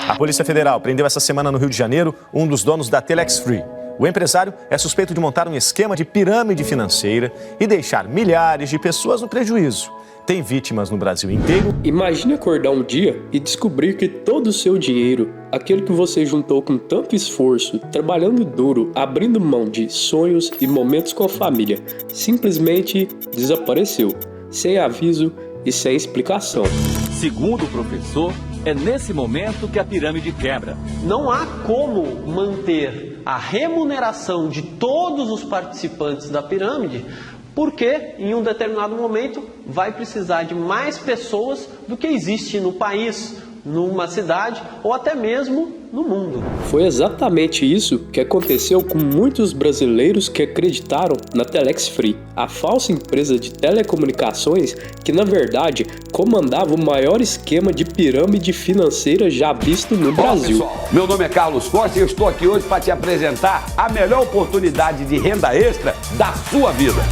A Polícia Federal prendeu essa semana no Rio de Janeiro um dos donos da Telex Free. O empresário é suspeito de montar um esquema de pirâmide financeira e deixar milhares de pessoas no prejuízo. Tem vítimas no Brasil inteiro. Imagine acordar um dia e descobrir que todo o seu dinheiro, aquele que você juntou com tanto esforço, trabalhando duro, abrindo mão de sonhos e momentos com a família, simplesmente desapareceu, sem aviso e sem explicação. Segundo o professor, é nesse momento que a pirâmide quebra. Não há como manter a remuneração de todos os participantes da pirâmide, porque em um determinado momento vai precisar de mais pessoas do que existe no país, numa cidade ou até mesmo no mundo. Foi exatamente isso que aconteceu com muitos brasileiros que acreditaram na Telex Free, a falsa empresa de telecomunicações que na verdade comandava o maior esquema de pirâmide financeira já visto no Brasil. Olá, pessoal. Meu nome é Carlos Costa e eu estou aqui hoje para te apresentar a melhor oportunidade de renda extra da sua vida.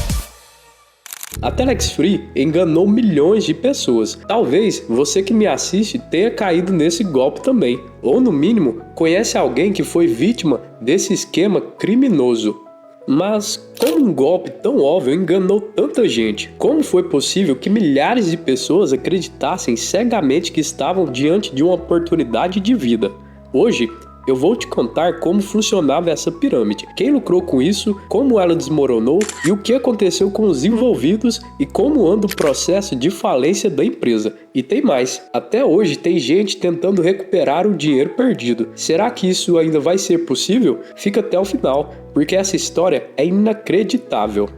A Telex Free enganou milhões de pessoas. Talvez você que me assiste tenha caído nesse golpe também, ou no mínimo conhece alguém que foi vítima desse esquema criminoso. Mas como um golpe tão óbvio enganou tanta gente? Como foi possível que milhares de pessoas acreditassem cegamente que estavam diante de uma oportunidade de vida? Hoje eu vou te contar como funcionava essa pirâmide, quem lucrou com isso, como ela desmoronou e o que aconteceu com os envolvidos e como anda o processo de falência da empresa. E tem mais, até hoje tem gente tentando recuperar o dinheiro perdido. Será que isso ainda vai ser possível? Fica até o final, porque essa história é inacreditável.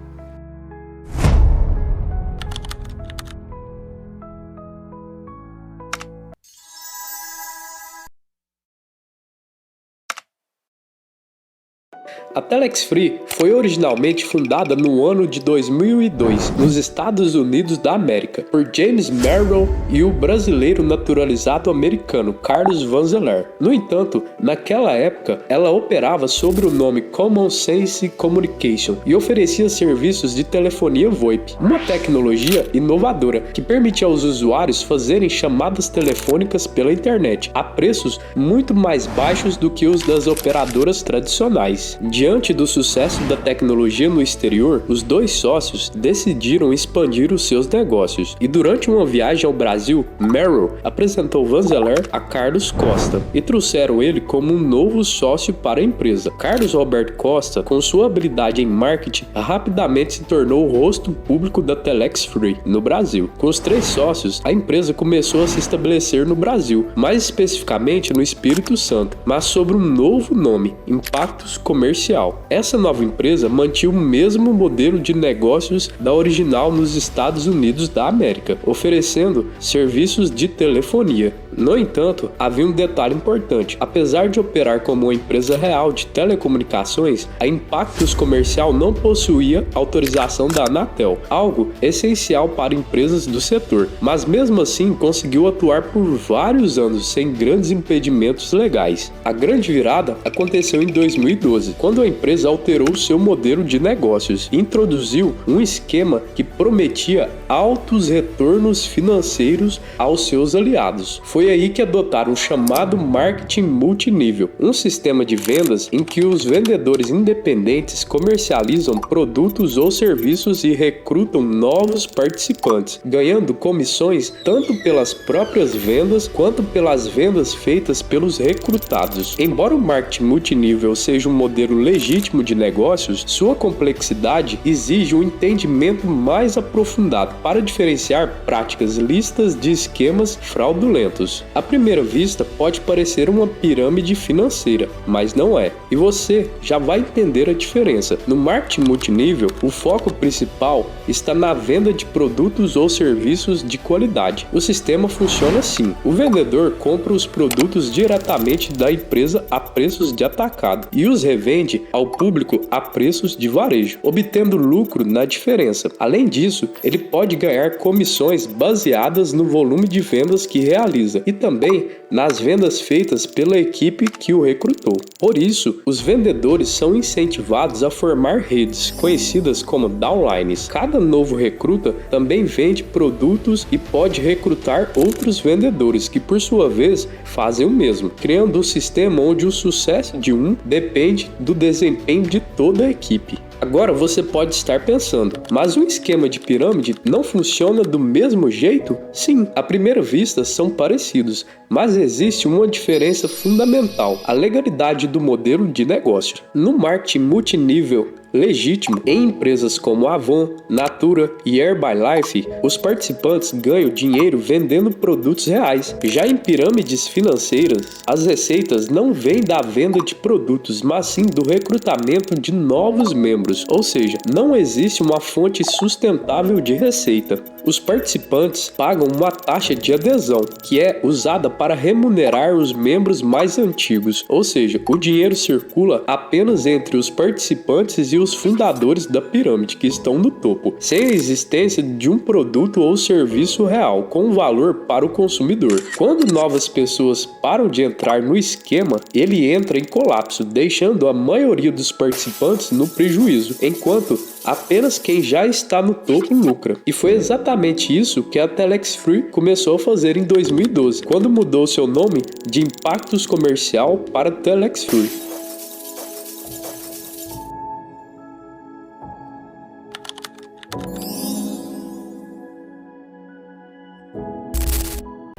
A Telex Free foi originalmente fundada no ano de 2002, nos Estados Unidos da América, por James Merrill e o brasileiro naturalizado americano Carlos Vanzeler. No entanto, naquela época, ela operava sob o nome Common Sense Communication e oferecia serviços de telefonia VoIP, uma tecnologia inovadora que permitia aos usuários fazerem chamadas telefônicas pela internet a preços muito mais baixos do que os das operadoras tradicionais. Diante do sucesso da tecnologia no exterior, os dois sócios decidiram expandir os seus negócios. E durante uma viagem ao Brasil, Merrill apresentou Vanzeler a Carlos Costa e trouxeram ele como um novo sócio para a empresa. Carlos Roberto Costa, com sua habilidade em marketing, rapidamente se tornou o rosto público da Telex Free no Brasil. Com os três sócios, a empresa começou a se estabelecer no Brasil, mais especificamente no Espírito Santo, mas sob um novo nome, Impactos Comercial. Essa nova empresa mantinha o mesmo modelo de negócios da original nos Estados Unidos da América, oferecendo serviços de telefonia. No entanto, havia um detalhe importante. Apesar de operar como uma empresa real de telecomunicações, a Impactos Comercial não possuía autorização da Anatel, algo essencial para empresas do setor, mas mesmo assim conseguiu atuar por vários anos sem grandes impedimentos legais. A grande virada aconteceu em 2012, quando a empresa alterou seu modelo de negócios e introduziu um esquema que prometia altos retornos financeiros aos seus aliados. Foi aí que adotaram o chamado marketing multinível, um sistema de vendas em que os vendedores independentes comercializam produtos ou serviços e recrutam novos participantes, ganhando comissões tanto pelas próprias vendas quanto pelas vendas feitas pelos recrutados. Embora o marketing multinível seja um modelo legítimo de negócios, sua complexidade exige um entendimento mais aprofundado para diferenciar práticas lícitas de esquemas fraudulentos. À primeira vista, pode parecer uma pirâmide financeira, mas não é. E você já vai entender a diferença. No marketing multinível, o foco principal está na venda de produtos ou serviços de qualidade. O sistema funciona assim: o vendedor compra os produtos diretamente da empresa a preços de atacado e os revende vende ao público a preços de varejo, obtendo lucro na diferença. Além disso, ele pode ganhar comissões baseadas no volume de vendas que realiza e também nas vendas feitas pela equipe que o recrutou. Por isso, os vendedores são incentivados a formar redes, conhecidas como downlines. Cada novo recruta também vende produtos e pode recrutar outros vendedores que, por sua vez, fazem o mesmo, criando um sistema onde o sucesso de um depende do desempenho de toda a equipe. Agora você pode estar pensando, mas um esquema de pirâmide não funciona do mesmo jeito? Sim, à primeira vista são parecidos, mas existe uma diferença fundamental: a legalidade do modelo de negócio. No marketing multinível legítimo, em empresas como Avon, Natura e Herbalife, os participantes ganham dinheiro vendendo produtos reais. Já em pirâmides financeiras, as receitas não vêm da venda de produtos, mas sim do recrutamento de novos membros, ou seja, não existe uma fonte sustentável de receita. Os participantes pagam uma taxa de adesão, que é usada para remunerar os membros mais antigos, ou seja, o dinheiro circula apenas entre os participantes e os fundadores da pirâmide que estão no topo, sem a existência de um produto ou serviço real com valor para o consumidor. Quando novas pessoas param de entrar no esquema, ele entra em colapso, deixando a maioria dos participantes no prejuízo, enquanto apenas quem já está no topo lucra. E foi exatamente isso que a Telex Free começou a fazer em 2012, quando mudou seu nome de Impactus Comercial para Telex Free.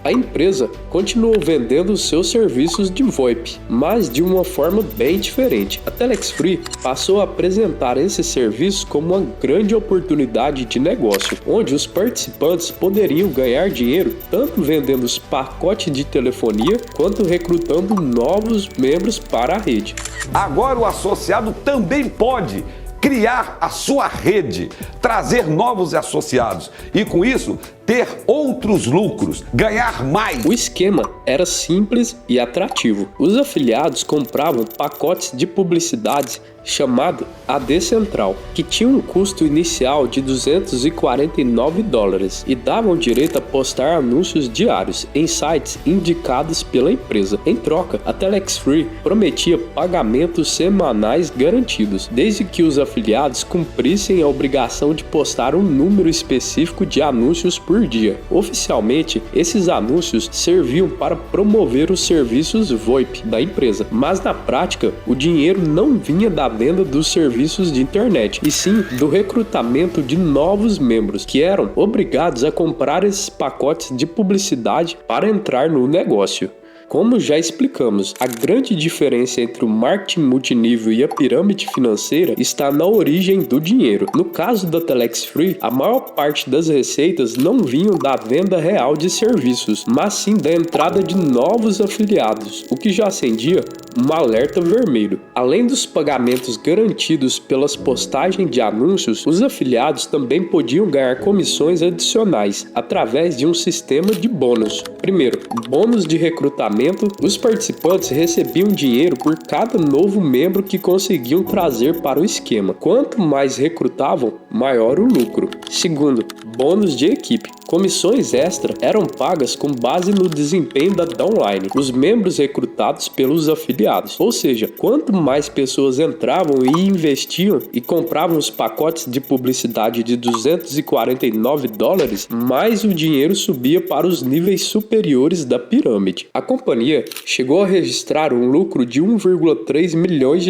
A empresa continuou vendendo seus serviços de VoIP, mas de uma forma bem diferente. A Telex Free passou a apresentar esses serviços como uma grande oportunidade de negócio, onde os participantes poderiam ganhar dinheiro tanto vendendo os pacotes de telefonia quanto recrutando novos membros para a rede. Agora o associado também pode criar a sua rede, trazer novos associados e, com isso, ter outros lucros, ganhar mais. O esquema era simples e atrativo. Os afiliados compravam pacotes de publicidade chamado AD Central, que tinha um custo inicial de $249 e davam direito a postar anúncios diários em sites indicados pela empresa. Em troca, a Telex Free prometia pagamentos semanais garantidos, desde que os afiliados cumprissem a obrigação de postar um número específico de anúncios por dia. Oficialmente, esses anúncios serviam para promover os serviços VoIP da empresa, mas na prática, o dinheiro não vinha da venda dos serviços de internet, e sim do recrutamento de novos membros, que eram obrigados a comprar esses pacotes de publicidade para entrar no negócio. Como já explicamos, a grande diferença entre o marketing multinível e a pirâmide financeira está na origem do dinheiro. No caso da Telex Free, a maior parte das receitas não vinham da venda real de serviços, mas sim da entrada de novos afiliados, o que já acendia um alerta vermelho. Além dos pagamentos garantidos pelas postagens de anúncios, os afiliados também podiam ganhar comissões adicionais através de um sistema de bônus. Primeiro, bônus de recrutamento. Os participantes recebiam dinheiro por cada novo membro que conseguiam trazer para o esquema. Quanto mais recrutavam, maior o lucro. Segundo, bônus de equipe. Comissões extra eram pagas com base no desempenho da downline, os membros recrutados pelos afiliados. Ou seja, quanto mais pessoas entravam e investiam e compravam os pacotes de publicidade de $249, mais o dinheiro subia para os níveis superiores da pirâmide. A companhia chegou a registrar um lucro de $1,3 milhões,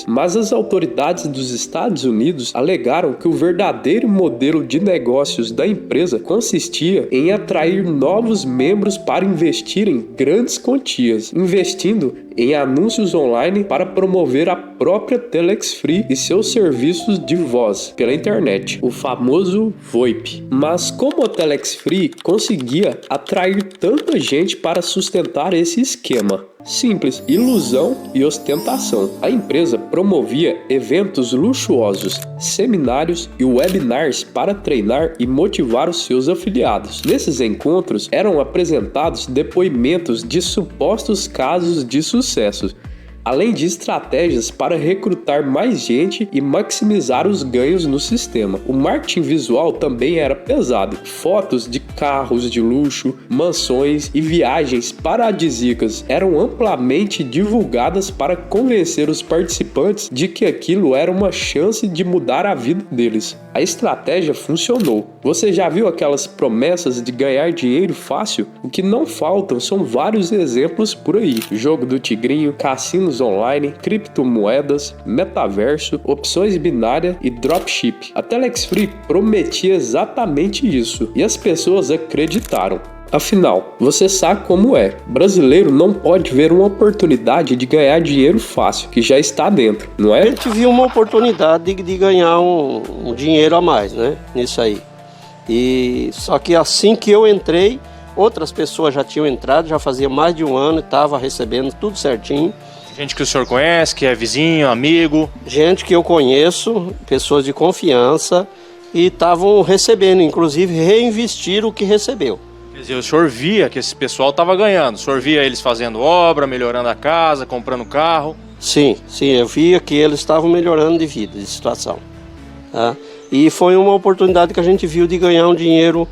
mas as autoridades dos Estados Unidos alegaram que o verdadeiro modelo de negócios da empresa consistia em atrair novos membros para investir em grandes quantias, investindo em anúncios online para promover a própria Telex Free e seus serviços de voz pela internet, o famoso VoIP. Mas como a Telex Free conseguia atrair tanta gente para sustentar esse esquema? Simples, ilusão e ostentação. A empresa promovia eventos luxuosos, seminários e webinars para treinar e motivar os seus afiliados. Nesses encontros eram apresentados depoimentos de supostos casos de sucesso. além de estratégias para recrutar mais gente e maximizar os ganhos no sistema. O marketing visual também era pesado. Fotos de carros de luxo, mansões e viagens paradisíacas eram amplamente divulgadas para convencer os participantes de que aquilo era uma chance de mudar a vida deles. A estratégia funcionou. Você já viu aquelas promessas de ganhar dinheiro fácil? O que não faltam são vários exemplos por aí. Jogo do tigrinho, cassinos online, criptomoedas, metaverso, opções binárias e dropship. A Telex Free prometia exatamente isso e as pessoas acreditaram. Afinal, você sabe como é. Brasileiro não pode ver uma oportunidade de ganhar dinheiro fácil, que já está dentro, não é? A gente viu uma oportunidade de ganhar um dinheiro a mais, né? Nisso aí. E só que assim que eu entrei, outras pessoas já tinham entrado, já fazia mais de um ano e estava recebendo tudo certinho. Gente que o senhor conhece, que é vizinho, amigo? Gente que eu conheço, pessoas de confiança, e estavam recebendo, inclusive reinvestiram o que recebeu. Quer dizer, o senhor via que esse pessoal estava ganhando, o senhor via eles fazendo obra, melhorando a casa, comprando carro? Sim, eu via que eles estavam melhorando de vida, de situação. Tá? E foi uma oportunidade que a gente viu de ganhar um dinheiro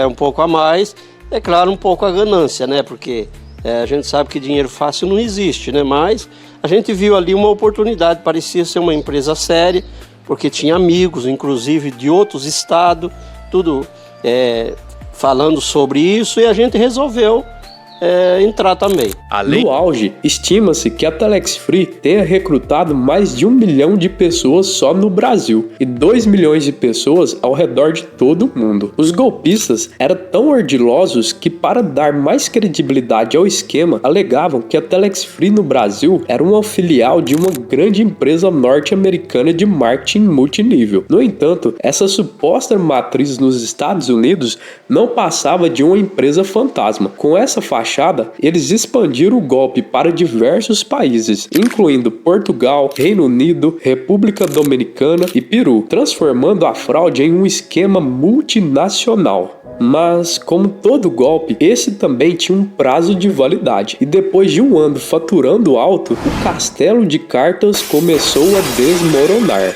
um pouco a mais. É claro, um pouco a ganância, né? Porque a gente sabe que dinheiro fácil não existe, né? Mas a gente viu ali uma oportunidade, parecia ser uma empresa séria, porque tinha amigos, inclusive de outros estados, tudo falando sobre isso, e a gente resolveu entrar também. No auge, estima-se que a Telex Free tenha recrutado mais de 1 milhão de pessoas só no Brasil e 2 milhões de pessoas ao redor de todo o mundo. Os golpistas eram tão ardilosos que, para dar mais credibilidade ao esquema, alegavam que a Telex Free no Brasil era uma filial de uma grande empresa norte-americana de marketing multinível. No entanto, essa suposta matriz nos Estados Unidos não passava de uma empresa fantasma. Com essa fachada, eles expandiram o golpe para diversos países, incluindo Portugal, Reino Unido, República Dominicana e Peru, transformando a fraude em um esquema multinacional. Mas, como todo golpe, esse também tinha um prazo de validade, e depois de um ano faturando alto, o castelo de cartas começou a desmoronar.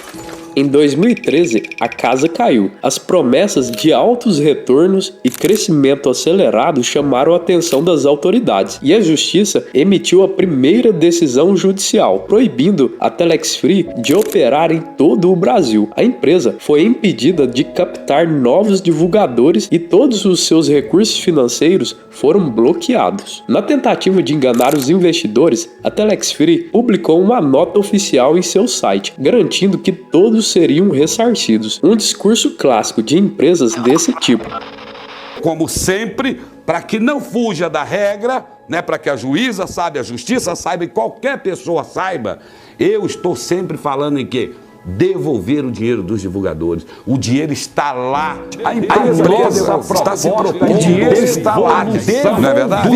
Em 2013, a casa caiu. As promessas de altos retornos e crescimento acelerado chamaram a atenção das autoridades, e a justiça emitiu a primeira decisão judicial, proibindo a Telex Free de operar em todo o Brasil. A empresa foi impedida de captar novos divulgadores e todos os seus recursos financeiros foram bloqueados. Na tentativa de enganar os investidores, a Telex Free publicou uma nota oficial em seu site, garantindo que todos seriam ressarcidos. Um discurso clássico de empresas desse tipo. Como sempre, para que não fuja da regra, né, para que a juíza saiba, a justiça saiba e qualquer pessoa saiba, eu estou sempre falando em quê? Devolver o dinheiro dos divulgadores. O dinheiro está lá. A empresa está se propondo. O dinheiro está lá. Não é verdade?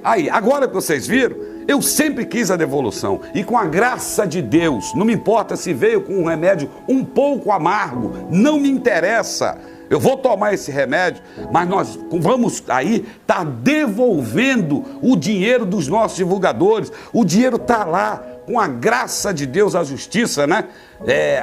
Aí, agora que vocês viram, eu sempre quis a devolução. E com a graça de Deus, não me importa se veio com um remédio um pouco amargo, não me interessa. Eu vou tomar esse remédio, mas nós vamos aí estar devolvendo o dinheiro dos nossos divulgadores. O dinheiro está lá. Com a graça de Deus, a justiça, né?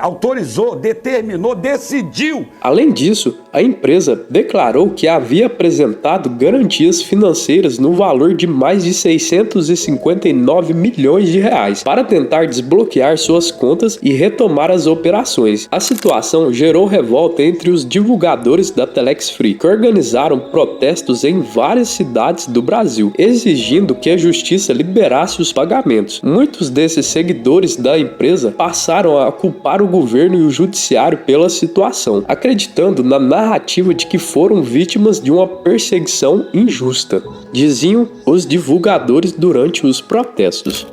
Autorizou, determinou, decidiu. Além disso, a empresa declarou que havia apresentado garantias financeiras no valor de mais de 659 milhões de reais para tentar desbloquear suas contas e retomar as operações. A situação gerou revolta entre os divulgadores da Telex Free, que organizaram protestos em várias cidades do Brasil, exigindo que a justiça liberasse os pagamentos. Muitos desses seguidores da empresa passaram a culpar o governo e o judiciário pela situação, acreditando na narrativa de que foram vítimas de uma perseguição injusta, diziam os divulgadores durante os protestos.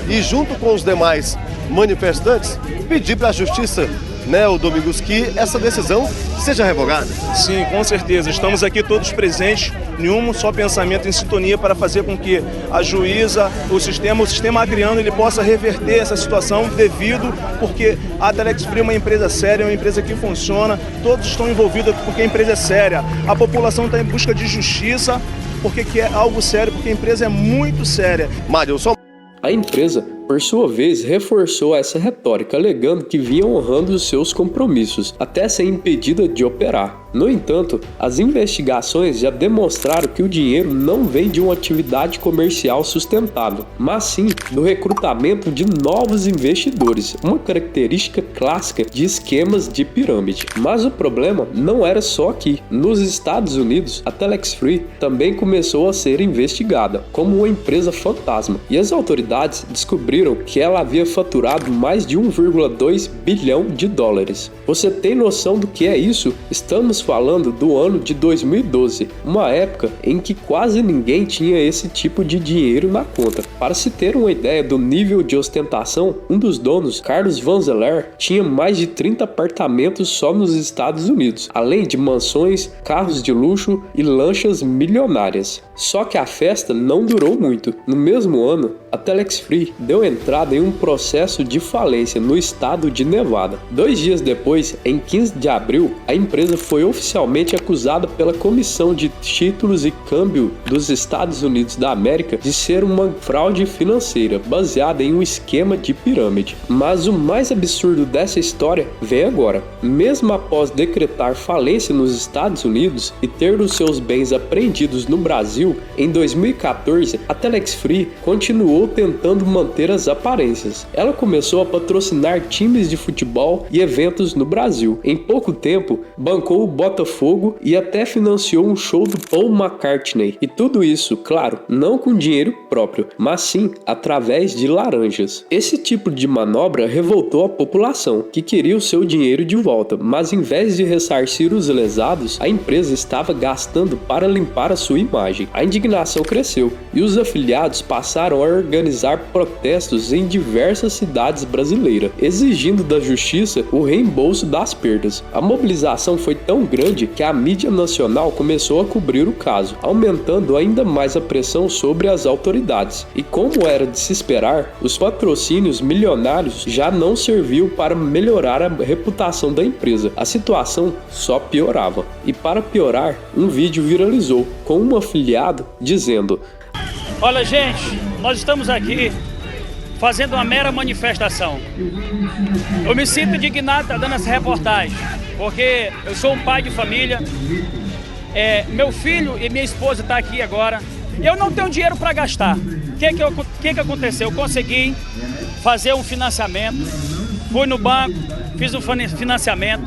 E junto com os demais manifestantes, pedir para a justiça, o Domingos, que essa decisão seja revogada. Sim, com certeza. Estamos aqui todos presentes em um só pensamento, em sintonia, para fazer com que a juíza, o sistema agriano, ele possa reverter essa situação porque a Telex Free é uma empresa séria, é uma empresa que funciona, todos estão envolvidos porque a empresa é séria. A população está em busca de justiça porque quer algo sério, porque a empresa é muito séria. Mário, só A empresa, por sua vez, reforçou essa retórica, alegando que vinha honrando os seus compromissos, até ser impedida de operar. No entanto, as investigações já demonstraram que o dinheiro não vem de uma atividade comercial sustentável, mas sim do recrutamento de novos investidores, uma característica clássica de esquemas de pirâmide. Mas o problema não era só aqui. Nos Estados Unidos, a Telex Free também começou a ser investigada como uma empresa fantasma, e as autoridades descobriram que ela havia faturado mais de 1,2 bilhão de dólares. Você tem noção do que é isso? Estamos falando do ano de 2012, uma época em que quase ninguém tinha esse tipo de dinheiro na conta. Para se ter uma ideia do nível de ostentação, um dos donos, Carlos Vanzeller, tinha mais de 30 apartamentos só nos Estados Unidos, além de mansões, carros de luxo e lanchas milionárias. Só que a festa não durou muito. No mesmo ano, a Telex Free deu entrada em um processo de falência no estado de Nevada. 2 dias depois, em 15 de abril, a empresa foi oficialmente acusada pela Comissão de Títulos e Câmbio dos Estados Unidos da América de ser uma fraude financeira baseada em um esquema de pirâmide. Mas o mais absurdo dessa história vem agora. Mesmo após decretar falência nos Estados Unidos e ter os seus bens apreendidos no Brasil, em 2014, a Telex Free continuou tentando manter as aparências. Ela começou a patrocinar times de futebol e eventos no Brasil. Em pouco tempo, bancou o Botafogo e até financiou um show do Paul McCartney. E tudo isso, claro, não com dinheiro próprio, mas sim através de laranjas. Esse tipo de manobra revoltou a população, que queria o seu dinheiro de volta, mas em vez de ressarcir os lesados, a empresa estava gastando para limpar a sua imagem. A indignação cresceu e os afiliados passaram a organizar protestos em diversas cidades brasileiras, exigindo da justiça o reembolso das perdas. A mobilização foi tão grande que a mídia nacional começou a cobrir o caso, aumentando ainda mais a pressão sobre as autoridades. E como era de se esperar, os patrocínios milionários já não serviam para melhorar a reputação da empresa. A situação só piorava. E para piorar, um vídeo viralizou com um afiliado dizendo: "Olha, gente, nós estamos aqui fazendo uma mera manifestação. Eu me sinto indignado de estar dando essa reportagem, porque eu sou um pai de família, meu filho e minha esposa estão aqui agora, e eu não tenho dinheiro para gastar. O que aconteceu? Eu consegui fazer um financiamento, fui no banco, fiz um financiamento,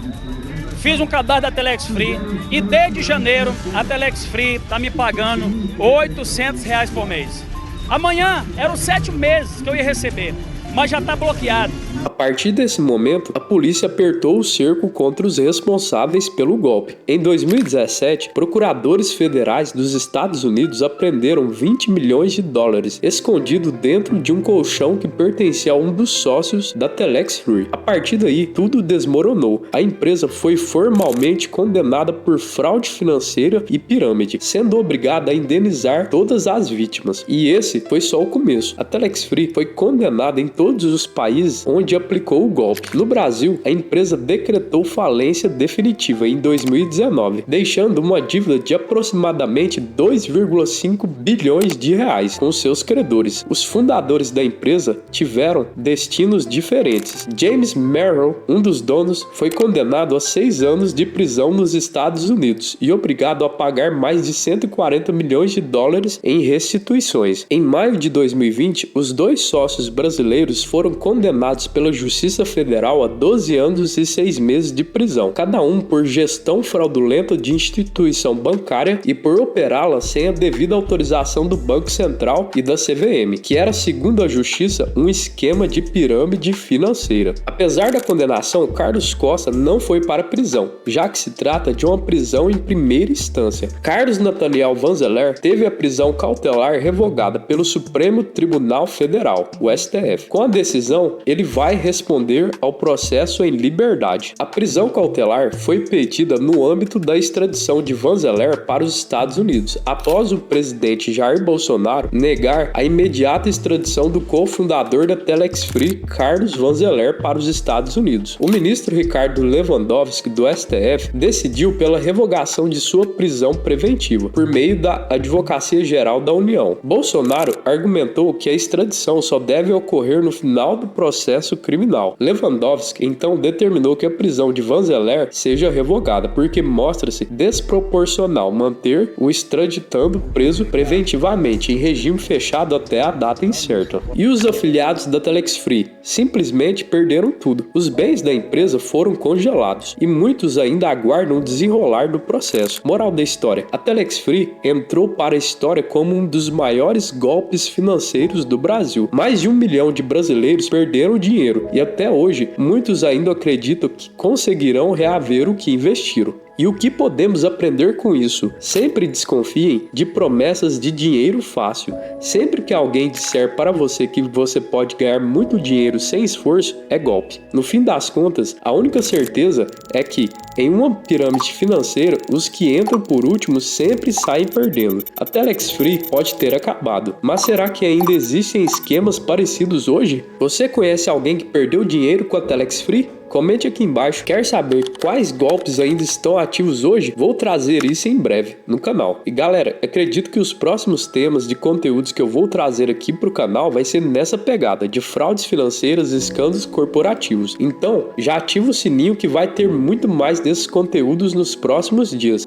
fiz um cadastro da Telex Free e desde janeiro a Telex Free está me pagando R$800 por mês. Amanhã eram 7 meses que eu ia receber, mas já está bloqueado. A partir desse momento, a polícia apertou o cerco contra os responsáveis pelo golpe. Em 2017, procuradores federais dos Estados Unidos apreenderam 20 milhões de dólares escondido dentro de um colchão que pertencia a um dos sócios da Telex Free. A partir daí, tudo desmoronou. A empresa foi formalmente condenada por fraude financeira e pirâmide, sendo obrigada a indenizar todas as vítimas. E esse foi só o começo. A Telex Free foi condenada em todos os países onde aplicou o golpe. No Brasil, a empresa decretou falência definitiva em 2019, deixando uma dívida de aproximadamente 2,5 bilhões de reais com seus credores. Os fundadores da empresa tiveram destinos diferentes. James Merrill, um dos donos, foi condenado a 6 anos de prisão nos Estados Unidos e obrigado a pagar mais de 140 milhões de dólares em restituições. Em maio de 2020, os 2 sócios brasileiros foram condenados pela Justiça Federal a 12 anos e 6 meses de prisão, cada um por gestão fraudulenta de instituição bancária e por operá-la sem a devida autorização do Banco Central e da CVM, que era, segundo a Justiça, um esquema de pirâmide financeira. Apesar da condenação, Carlos Costa não foi para a prisão, já que se trata de uma prisão em primeira instância. Carlos Nathaniel Vanzeller teve a prisão cautelar revogada pelo Supremo Tribunal Federal, o STF. Com a decisão, ele vai vai responder ao processo em liberdade. A prisão cautelar foi pedida no âmbito da extradição de Vanzeler para os Estados Unidos, após o presidente Jair Bolsonaro negar a imediata extradição do cofundador da Telex Free, Carlos Vanzeler, para os Estados Unidos. O ministro Ricardo Lewandowski, do STF, decidiu pela revogação de sua prisão preventiva, por meio da Advocacia Geral da União. Bolsonaro argumentou que a extradição só deve ocorrer no final do processo criminal. Lewandowski então determinou que a prisão de Vanzeler seja revogada, porque mostra-se desproporcional manter o extraditando preso preventivamente em regime fechado até a data incerta. E os afiliados da Telex Free simplesmente perderam tudo. Os bens da empresa foram congelados e muitos ainda aguardam o desenrolar do processo. Moral da história: a Telex Free entrou para a história como um dos maiores golpes financeiros do Brasil. Mais de 1 milhão de brasileiros perderam dinheiro e até hoje muitos ainda acreditam que conseguirão reaver o que investiram. E o que podemos aprender com isso? Sempre desconfiem de promessas de dinheiro fácil. Sempre que alguém disser para você que você pode ganhar muito dinheiro sem esforço, é golpe. No fim das contas, a única certeza é que, em uma pirâmide financeira, os que entram por último sempre saem perdendo. A Telex Free pode ter acabado, mas será que ainda existem esquemas parecidos hoje? Você conhece alguém que perdeu dinheiro com a Telex Free? Comente aqui embaixo. Quer saber quais golpes ainda estão ativos hoje? Vou trazer isso em breve no canal. E galera, acredito que os próximos temas de conteúdos que eu vou trazer aqui pro canal vai ser nessa pegada de fraudes financeiras e escândalos corporativos. Então, já ativa o sininho que vai ter muito mais desses conteúdos nos próximos dias.